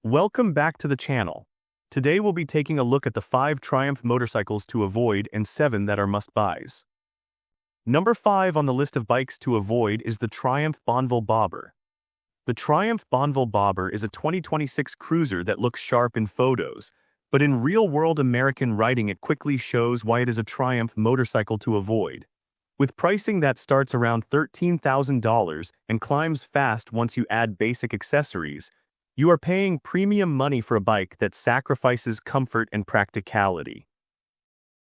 Welcome back to the channel. Today we'll be taking a look at the 5 Triumph motorcycles to avoid and 7 that are must-buys. Number 5 on the list of bikes to avoid is the Triumph Bonneville Bobber. The Triumph Bonneville Bobber is a 2026 cruiser that looks sharp in photos, but in real-world American riding it quickly shows why it is a Triumph motorcycle to avoid. With pricing that starts around $13,000 and climbs fast once you add basic accessories, you are paying premium money for a bike that sacrifices comfort and practicality.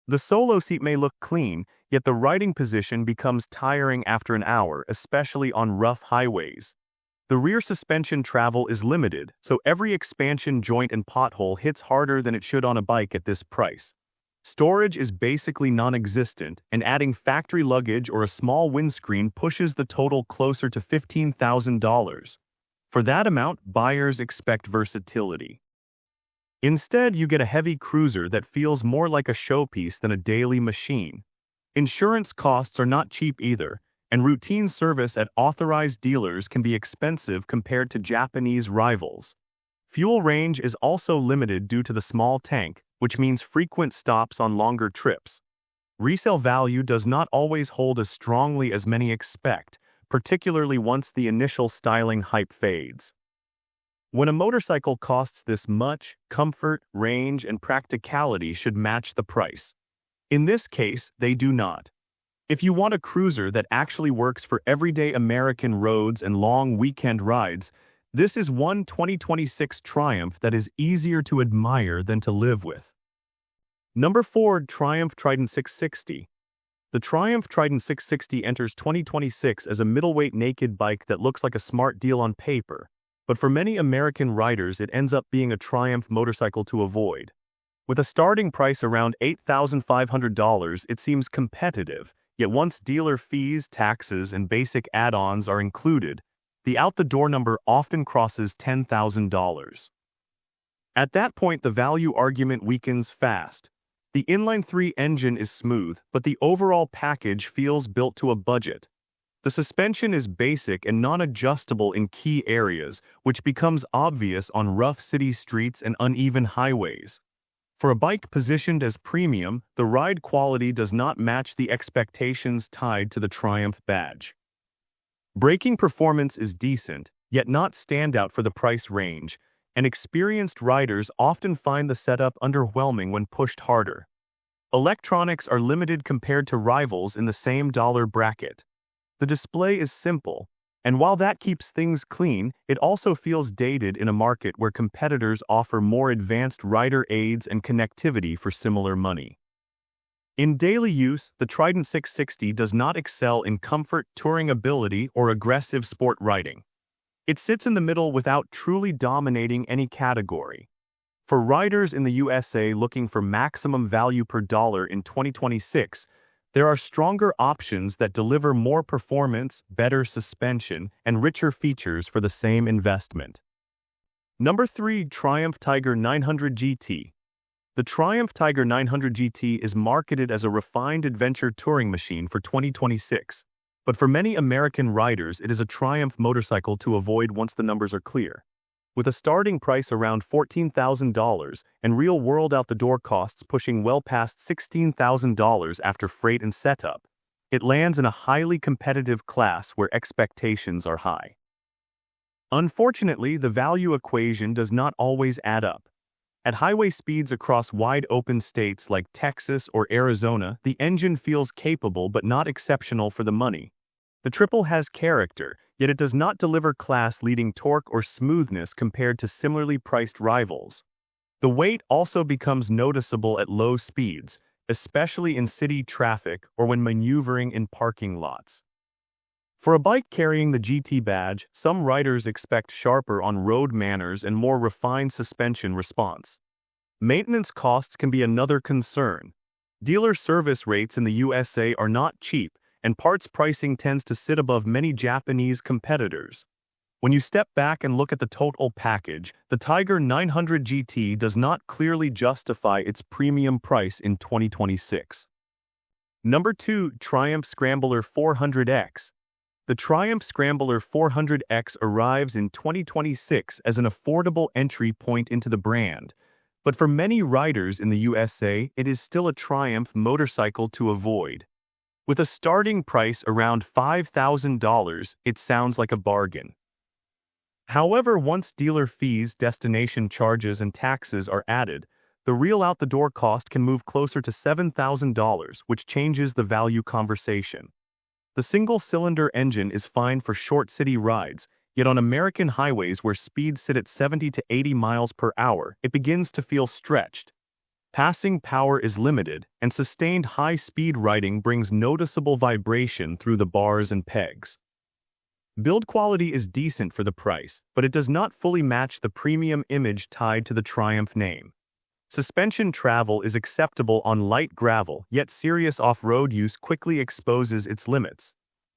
The solo seat may look clean, yet the riding position becomes tiring after an hour, especially on rough highways. The rear suspension travel is limited, so every expansion joint and pothole hits harder than it should on a bike at this price. Storage is basically non-existent, and adding factory luggage or a small windscreen pushes the total closer to $15,000. For that amount, buyers expect versatility. Instead, you get a heavy cruiser that feels more like a showpiece than a daily machine. Insurance costs are not cheap either, and routine service at authorized dealers can be expensive compared to Japanese rivals. Fuel range is also limited due to the small tank, which means frequent stops on longer trips. Resale value does not always hold as strongly as many expect, particularly once the initial styling hype fades. When a motorcycle costs this much, comfort, range, and practicality should match the price. In this case, they do not. If you want a cruiser that actually works for everyday American roads and long weekend rides, this is one 2026 Triumph that is easier to admire than to live with. Number 4. Triumph Trident 660. The Triumph Trident 660 enters 2026 as a middleweight naked bike that looks like a smart deal on paper, but for many American riders it ends up being a Triumph motorcycle to avoid. With a starting price around $8,500, it seems competitive, yet once dealer fees, taxes, and basic add-ons are included, the out-the-door number often crosses $10,000. At that point, the value argument weakens fast. The inline-3 engine is smooth, but the overall package feels built to a budget. The suspension is basic and non-adjustable in key areas, which becomes obvious on rough city streets and uneven highways. For a bike positioned as premium, the ride quality does not match the expectations tied to the Triumph badge. Braking performance is decent, yet not standout for the price range, and experienced riders often find the setup underwhelming when pushed harder. Electronics are limited compared to rivals in the same dollar bracket. The display is simple, and while that keeps things clean, it also feels dated in a market where competitors offer more advanced rider aids and connectivity for similar money. In daily use, the Trident 660 does not excel in comfort, touring ability, or aggressive sport riding. It sits in the middle without truly dominating any category. For riders in the USA looking for maximum value per dollar in 2026, there are stronger options that deliver more performance, better suspension, and richer features for the same investment. Number 3. Triumph Tiger 900 GT. The Triumph Tiger 900 GT is marketed as a refined adventure touring machine for 2026. But for many American riders, it is a Triumph motorcycle to avoid once the numbers are clear. With a starting price around $14,000 and real-world out-the-door costs pushing well past $16,000 after freight and setup, it lands in a highly competitive class where expectations are high. Unfortunately, the value equation does not always add up. At highway speeds across wide-open states like Texas or Arizona, the engine feels capable but not exceptional for the money. The triple has character, yet it does not deliver class-leading torque or smoothness compared to similarly priced rivals. The weight also becomes noticeable at low speeds, especially in city traffic or when maneuvering in parking lots. For a bike carrying the GT badge, some riders expect sharper on-road manners and more refined suspension response. Maintenance costs can be another concern. Dealer service rates in the USA are not cheap, and parts pricing tends to sit above many Japanese competitors. When you step back and look at the total package, the Tiger 900 GT does not clearly justify its premium price in 2026. Number 2. Triumph Scrambler 400X. The Triumph Scrambler 400X arrives in 2026 as an affordable entry point into the brand, but for many riders in the USA, it is still a Triumph motorcycle to avoid. With a starting price around $5,000, it sounds like a bargain. However, once dealer fees, destination charges, and taxes are added, the real out-the-door cost can move closer to $7,000, which changes the value conversation. The single-cylinder engine is fine for short city rides, yet on American highways where speeds sit at 70 to 80 miles per hour, it begins to feel stretched. Passing power is limited, and sustained high-speed riding brings noticeable vibration through the bars and pegs. Build quality is decent for the price, but it does not fully match the premium image tied to the Triumph name. Suspension travel is acceptable on light gravel, yet serious off-road use quickly exposes its limits.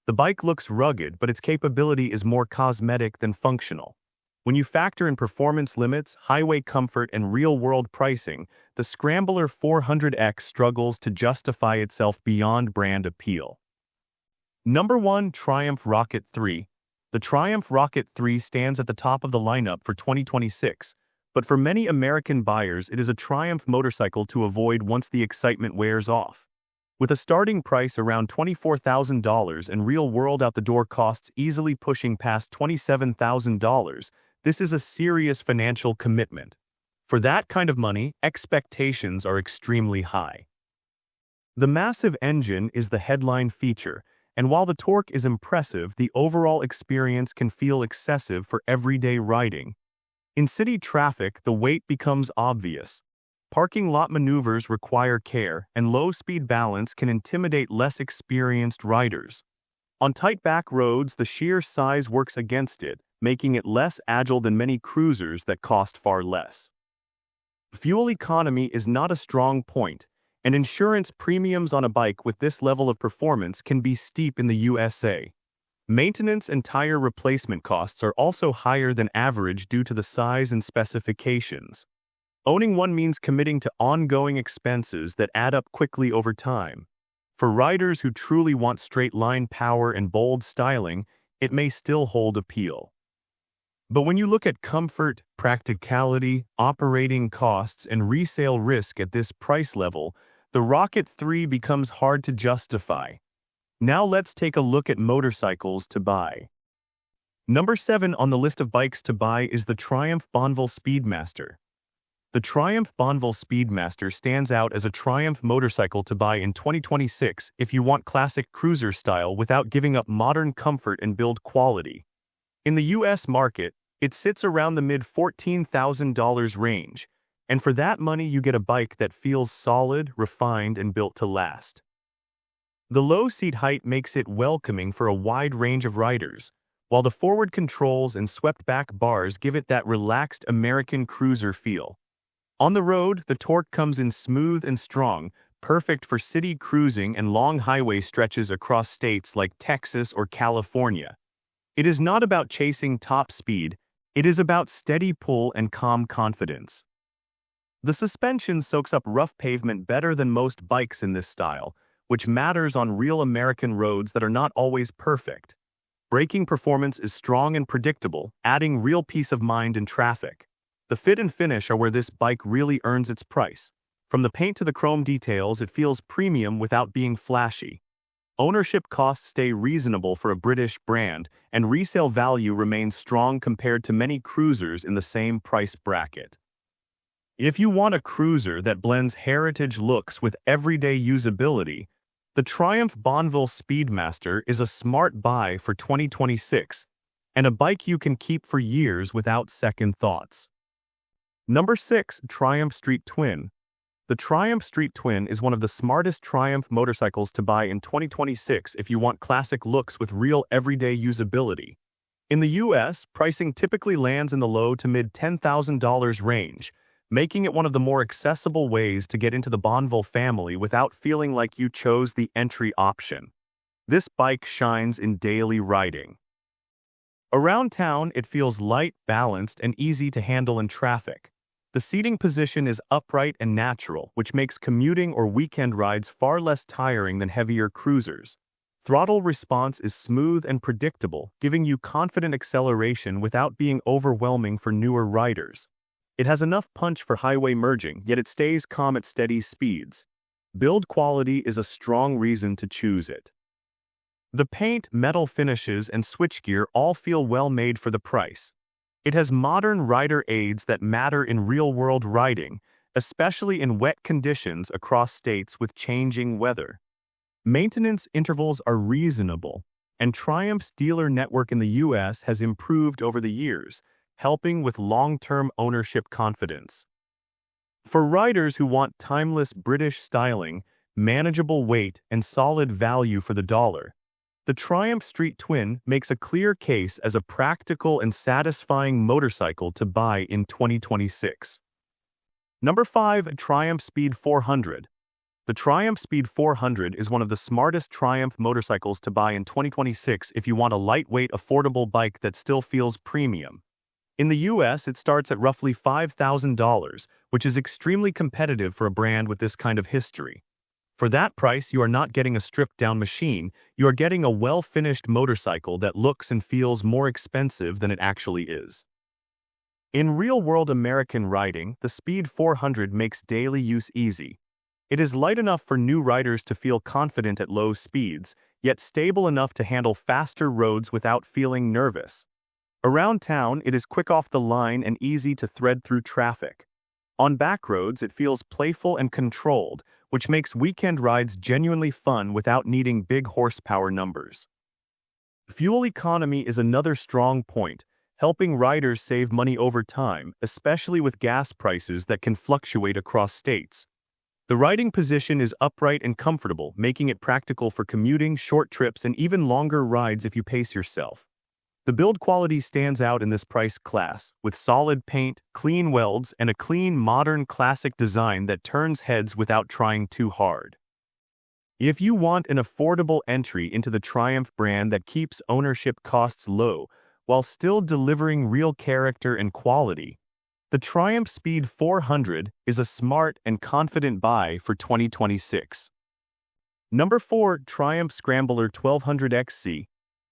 The bike looks rugged, but its capability is more cosmetic than functional. When you factor in performance limits, highway comfort, and real-world pricing, the Scrambler 400X struggles to justify itself beyond brand appeal. Number 1. Triumph Rocket 3. The Triumph Rocket 3 stands at the top of the lineup for 2026, but for many American buyers, it is a Triumph motorcycle to avoid once the excitement wears off. With a starting price around $24,000 and real-world out-the-door costs easily pushing past $27,000, this is a serious financial commitment. For that kind of money, expectations are extremely high. The massive engine is the headline feature, and while the torque is impressive, the overall experience can feel excessive for everyday riding. In city traffic, the weight becomes obvious. Parking lot maneuvers require care, and low-speed balance can intimidate less experienced riders. On tight back roads, the sheer size works against it, making it less agile than many cruisers that cost far less. Fuel economy is not a strong point, and insurance premiums on a bike with this level of performance can be steep in the USA. Maintenance and tire replacement costs are also higher than average due to the size and specifications. Owning one means committing to ongoing expenses that add up quickly over time. For riders who truly want straight-line power and bold styling, it may still hold appeal. But when you look at comfort, practicality, operating costs, and resale risk at this price level, the Rocket 3 becomes hard to justify. Now let's take a look at motorcycles to buy. Number 7 on the list of bikes to buy is the Triumph Bonneville Speedmaster. The Triumph Bonneville Speedmaster stands out as a Triumph motorcycle to buy in 2026 if you want classic cruiser style without giving up modern comfort and build quality. In the US market, it sits around the mid-$14,000 range, and for that money you get a bike that feels solid, refined, and built to last. The low seat height makes it welcoming for a wide range of riders, while the forward controls and swept-back bars give it that relaxed American cruiser feel. On the road, the torque comes in smooth and strong, perfect for city cruising and long highway stretches across states like Texas or California. It is not about chasing top speed, it is about steady pull and calm confidence. The suspension soaks up rough pavement better than most bikes in this style, which matters on real American roads that are not always perfect. Braking performance is strong and predictable, adding real peace of mind in traffic. The fit and finish are where this bike really earns its price. From the paint to the chrome details, it feels premium without being flashy. Ownership costs stay reasonable for a British brand, and resale value remains strong compared to many cruisers in the same price bracket. If you want a cruiser that blends heritage looks with everyday usability, the Triumph Bonneville Speedmaster is a smart buy for 2026, and a bike you can keep for years without second thoughts. Number 6. Triumph Street Twin. The Triumph Street Twin is one of the smartest Triumph motorcycles to buy in 2026 if you want classic looks with real everyday usability. In the US, pricing typically lands in the low to mid $10,000 range, making it one of the more accessible ways to get into the Bonneville family without feeling like you chose the entry option. This bike shines in daily riding. Around town, it feels light, balanced, and easy to handle in traffic. The seating position is upright and natural, which makes commuting or weekend rides far less tiring than heavier cruisers. Throttle response is smooth and predictable, giving you confident acceleration without being overwhelming for newer riders. It has enough punch for highway merging, yet it stays calm at steady speeds. Build quality is a strong reason to choose it. The paint, metal finishes, and switchgear all feel well made for the price. It has modern rider aids that matter in real-world riding, especially in wet conditions across states with changing weather. Maintenance intervals are reasonable, and Triumph's dealer network in the U.S. has improved over the years, helping with long-term ownership confidence. For riders who want timeless British styling, manageable weight, and solid value for the dollar, the Triumph Street Twin makes a clear case as a practical and satisfying motorcycle to buy in 2026. Number 5. Triumph Speed 400. The Triumph Speed 400 is one of the smartest Triumph motorcycles to buy in 2026 if you want a lightweight, affordable bike that still feels premium. In the US, it starts at roughly $5,000, which is extremely competitive for a brand with this kind of history. For that price, you are not getting a stripped-down machine, you are getting a well-finished motorcycle that looks and feels more expensive than it actually is. In real-world American riding, the Speed 400 makes daily use easy. It is light enough for new riders to feel confident at low speeds, yet stable enough to handle faster roads without feeling nervous. Around town, it is quick off the line and easy to thread through traffic. On back roads, it feels playful and controlled, which makes weekend rides genuinely fun without needing big horsepower numbers. Fuel economy is another strong point, helping riders save money over time, especially with gas prices that can fluctuate across states. The riding position is upright and comfortable, making it practical for commuting, short trips, and even longer rides if you pace yourself. The build quality stands out in this price class, with solid paint, clean welds, and a clean, modern, classic design that turns heads without trying too hard. If you want an affordable entry into the Triumph brand that keeps ownership costs low while still delivering real character and quality, the Triumph Speed 400 is a smart and confident buy for 2026. Number 4. Triumph Scrambler 1200XC.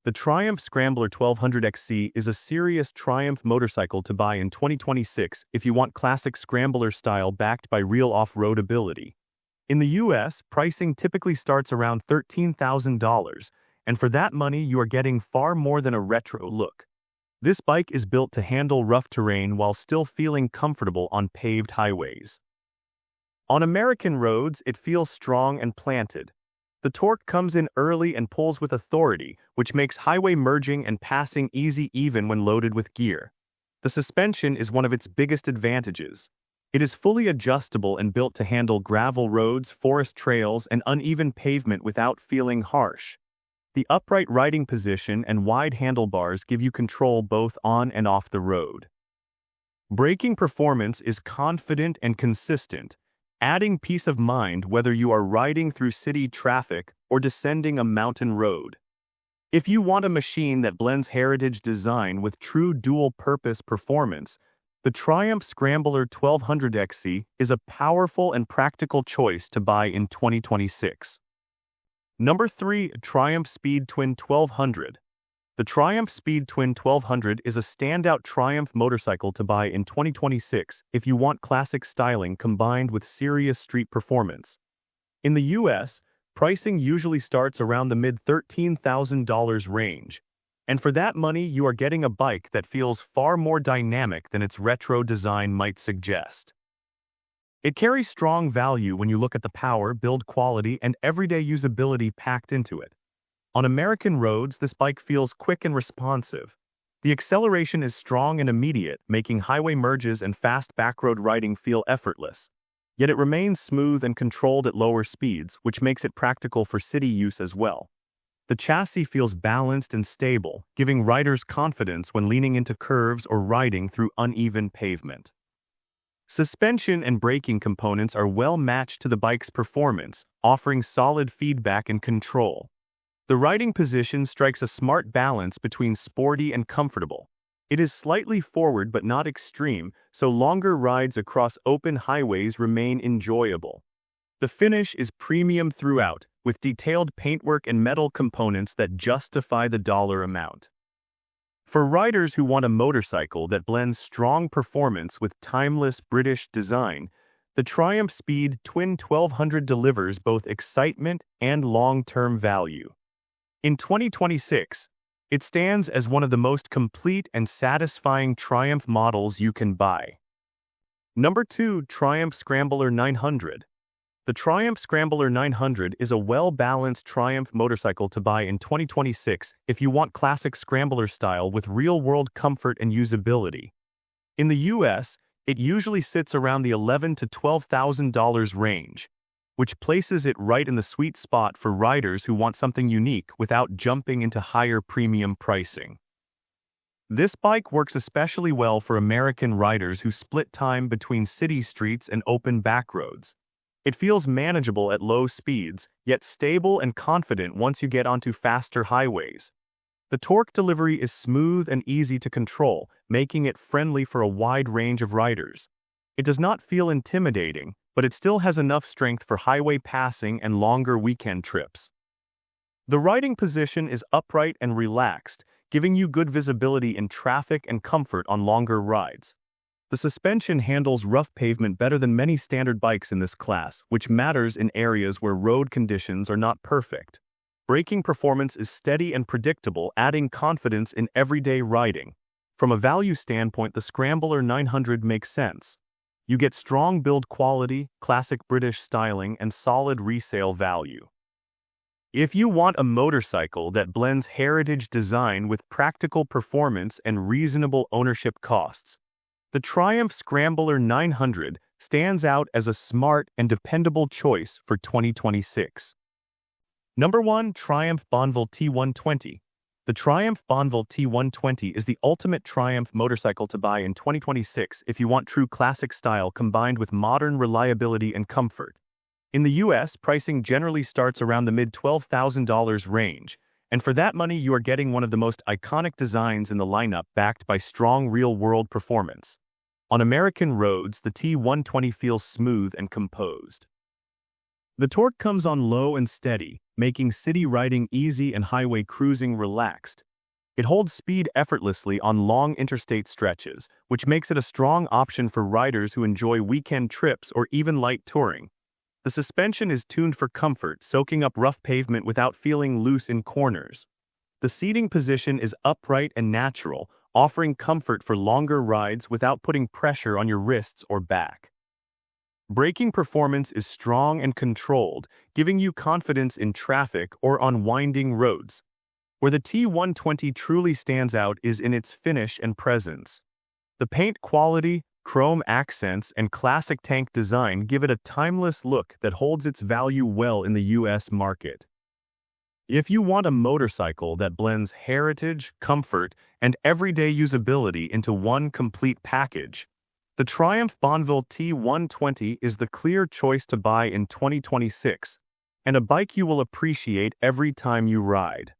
The Triumph Scrambler 1200XC is a serious Triumph motorcycle to buy in 2026 if you want classic Scrambler style backed by real off-road ability. In the US, pricing typically starts around $13,000, and for that money you are getting far more than a retro look. This bike is built to handle rough terrain while still feeling comfortable on paved highways. On American roads, it feels strong and planted. The torque comes in early and pulls with authority, which makes highway merging and passing easy even when loaded with gear. The suspension is one of its biggest advantages. It is fully adjustable and built to handle gravel roads, forest trails, and uneven pavement without feeling harsh. The upright riding position and wide handlebars give you control both on and off the road. Braking performance is confident and consistent, adding peace of mind whether you are riding through city traffic or descending a mountain road. If you want a machine that blends heritage design with true dual-purpose performance, the Triumph Scrambler 1200XC is a powerful and practical choice to buy in 2026. Number 3. Triumph Speed Twin 1200. The Triumph Speed Twin 1200 is a standout Triumph motorcycle to buy in 2026 if you want classic styling combined with serious street performance. In the US, pricing usually starts around the mid-$13,000 range, and for that money you are getting a bike that feels far more dynamic than its retro design might suggest. It carries strong value when you look at the power, build quality, and everyday usability packed into it. On American roads, this bike feels quick and responsive. The acceleration is strong and immediate, making highway merges and fast backroad riding feel effortless. Yet it remains smooth and controlled at lower speeds, which makes it practical for city use as well. The chassis feels balanced and stable, giving riders confidence when leaning into curves or riding through uneven pavement. Suspension and braking components are well matched to the bike's performance, offering solid feedback and control. The riding position strikes a smart balance between sporty and comfortable. It is slightly forward but not extreme, so longer rides across open highways remain enjoyable. The finish is premium throughout, with detailed paintwork and metal components that justify the dollar amount. For riders who want a motorcycle that blends strong performance with timeless British design, the Triumph Speed Twin 1200 delivers both excitement and long-term value. In 2026, it stands as one of the most complete and satisfying Triumph models you can buy. Number 2. Triumph Scrambler 900. The Triumph Scrambler 900 is a well-balanced Triumph motorcycle to buy in 2026 if you want classic Scrambler style with real-world comfort and usability. In the US, it usually sits around the $11,000 to $12,000 range, which places it right in the sweet spot for riders who want something unique without jumping into higher premium pricing. This bike works especially well for American riders who split time between city streets and open backroads. It feels manageable at low speeds, yet stable and confident once you get onto faster highways. The torque delivery is smooth and easy to control, making it friendly for a wide range of riders. It does not feel intimidating, but it still has enough strength for highway passing and longer weekend trips. The riding position is upright and relaxed, giving you good visibility in traffic and comfort on longer rides. The suspension handles rough pavement better than many standard bikes in this class, which matters in areas where road conditions are not perfect. Braking performance is steady and predictable, adding confidence in everyday riding. From a value standpoint, the Scrambler 900 makes sense. You get strong build quality, classic British styling, and solid resale value. If you want a motorcycle that blends heritage design with practical performance and reasonable ownership costs, the Triumph Scrambler 900 stands out as a smart and dependable choice for 2026. Number 1. Triumph Bonneville T120. The Triumph Bonneville T120 is the ultimate Triumph motorcycle to buy in 2026 if you want true classic style combined with modern reliability and comfort. In the US, pricing generally starts around the mid-$12,000 range, and for that money you are getting one of the most iconic designs in the lineup backed by strong real-world performance. On American roads, the T120 feels smooth and composed. The torque comes on low and steady, making city riding easy and highway cruising relaxed. It holds speed effortlessly on long interstate stretches, which makes it a strong option for riders who enjoy weekend trips or even light touring. The suspension is tuned for comfort, soaking up rough pavement without feeling loose in corners. The seating position is upright and natural, offering comfort for longer rides without putting pressure on your wrists or back. Braking performance is strong and controlled, giving you confidence in traffic or on winding roads. Where the T120 truly stands out is in its finish and presence. The paint quality, chrome accents, and classic tank design give it a timeless look that holds its value well in the US market. If you want a motorcycle that blends heritage, comfort, and everyday usability into one complete package, the Triumph Bonneville T120 is the clear choice to buy in 2026, and a bike you will appreciate every time you ride.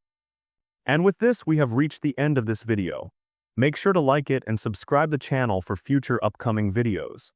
And with this, we have reached the end of this video. Make sure to like it and subscribe the channel for future upcoming videos.